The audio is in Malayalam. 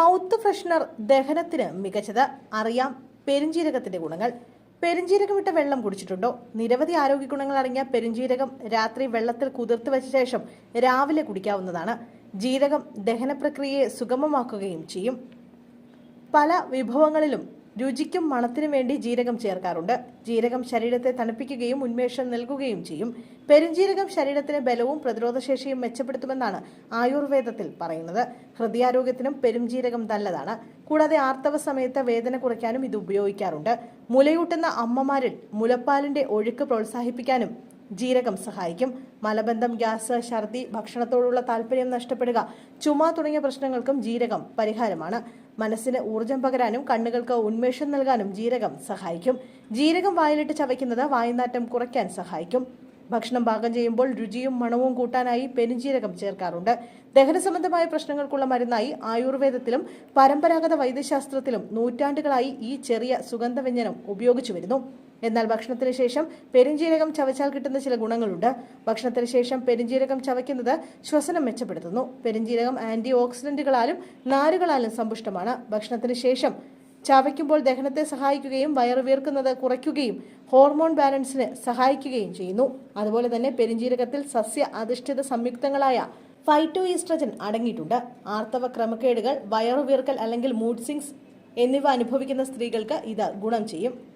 മൗത്ത് ഫ്രഷ്നർ ദഹനത്തിന് മികച്ചത്. അറിയാം പെരുംജീരകത്തിന്റെ ഗുണങ്ങൾ. പെരുംജീരകം ഇട്ട വെള്ളം കുടിച്ചിട്ടുണ്ടോ? നിരവധി ആരോഗ്യ ഗുണങ്ങൾ അടങ്ങിയ പെരുംജീരകം രാത്രി വെള്ളത്തിൽ കുതിർത്ത് വെച്ച ശേഷം രാവിലെ കുടിക്കാവുന്നതാണ്. ജീരകം ദഹന പ്രക്രിയയെ സുഗമമാക്കുകയും ചെയ്യും. പല വിഭവങ്ങളിലും രുചിക്കും മണത്തിനും വേണ്ടി ജീരകം ചേർക്കാറുണ്ട്. ജീരകം ശരീരത്തെ തണുപ്പിക്കുകയും ഉന്മേഷം നൽകുകയും ചെയ്യും. പെരുംജീരകം ശരീരത്തിന് ബലവും പ്രതിരോധശേഷിയും മെച്ചപ്പെടുത്തുമെന്നാണ് ആയുർവേദത്തിൽ പറയുന്നത്. ഹൃദയാരോഗ്യത്തിനും പെരുംജീരകം നല്ലതാണ്. കൂടാതെ ആർത്തവ സമയത്ത് വേദന കുറയ്ക്കാനും ഇത് ഉപയോഗിക്കാറുണ്ട്. മുലയൂട്ടുന്ന അമ്മമാരിൽ മുലപ്പാലിന്റെ ഒഴുക്ക് പ്രോത്സാഹിപ്പിക്കാനും ജീരകം സഹായിക്കും. മലബന്ധം, ഗ്യാസ്, ഛർദി, ഭക്ഷണത്തോടുള്ള താല്പര്യം നഷ്ടപ്പെടുക, ചുമ തുടങ്ങിയ പ്രശ്നങ്ങൾക്കും ജീരകം പരിഹാരമാണ്. മനസ്സിന് ഊർജം പകരാനും കണ്ണുകൾക്ക് ഉന്മേഷം നൽകാനും ജീരകം സഹായിക്കും. ജീരകം വായിലിട്ട് ചവയ്ക്കുന്നത് വായുനാറ്റം കുറയ്ക്കാൻ സഹായിക്കും. ഭക്ഷണം പാകം ചെയ്യുമ്പോൾ രുചിയും മണവും കൂട്ടാനായി പെരുംജീരകം ചേർക്കാറുണ്ട്. ദഹന സംബന്ധമായ പ്രശ്നങ്ങൾക്കുള്ള മരുന്നായി ആയുർവേദത്തിലും പരമ്പരാഗത വൈദ്യശാസ്ത്രത്തിലും നൂറ്റാണ്ടുകളായി ഈ ചെറിയ സുഗന്ധവ്യഞ്ജനം ഉപയോഗിച്ചു വരുന്നു. എന്നാൽ ഭക്ഷണത്തിന് ശേഷം പെരുംജീരകം ചവച്ചാൽ കിട്ടുന്ന ചില ഗുണങ്ങളുണ്ട്. ഭക്ഷണത്തിന് ശേഷം പെരുംജീരകം ചവയ്ക്കുന്നത് ശ്വസനം മെച്ചപ്പെടുത്തുന്നു. പെരുംജീരകം ആന്റി ഓക്സിഡന്റുകളാലും നാരുകളാലും സമ്പുഷ്ടമാണ്. ഭക്ഷണത്തിന് ശേഷം ചവയ്ക്കുമ്പോൾ ദഹനത്തെ സഹായിക്കുകയും വയറ് വീർക്കുന്നത് കുറയ്ക്കുകയും ഹോർമോൺ ബാലൻസിന് സഹായിക്കുകയും ചെയ്യുന്നു. അതുപോലെ തന്നെ പെരുംജീരകത്തിൽ സസ്യ അധിഷ്ഠിത സംയുക്തങ്ങളായ ഫൈറ്റോ ഈസ്ട്രജൻ അടങ്ങിയിട്ടുണ്ട്. ആർത്തവ ക്രമക്കേടുകൾ, വയറു വീർക്കൽ അല്ലെങ്കിൽ മൂഡ് സ്വിങ്സ് എന്നിവ അനുഭവിക്കുന്ന സ്ത്രീകൾക്ക് ഇത് ഗുണം ചെയ്യും.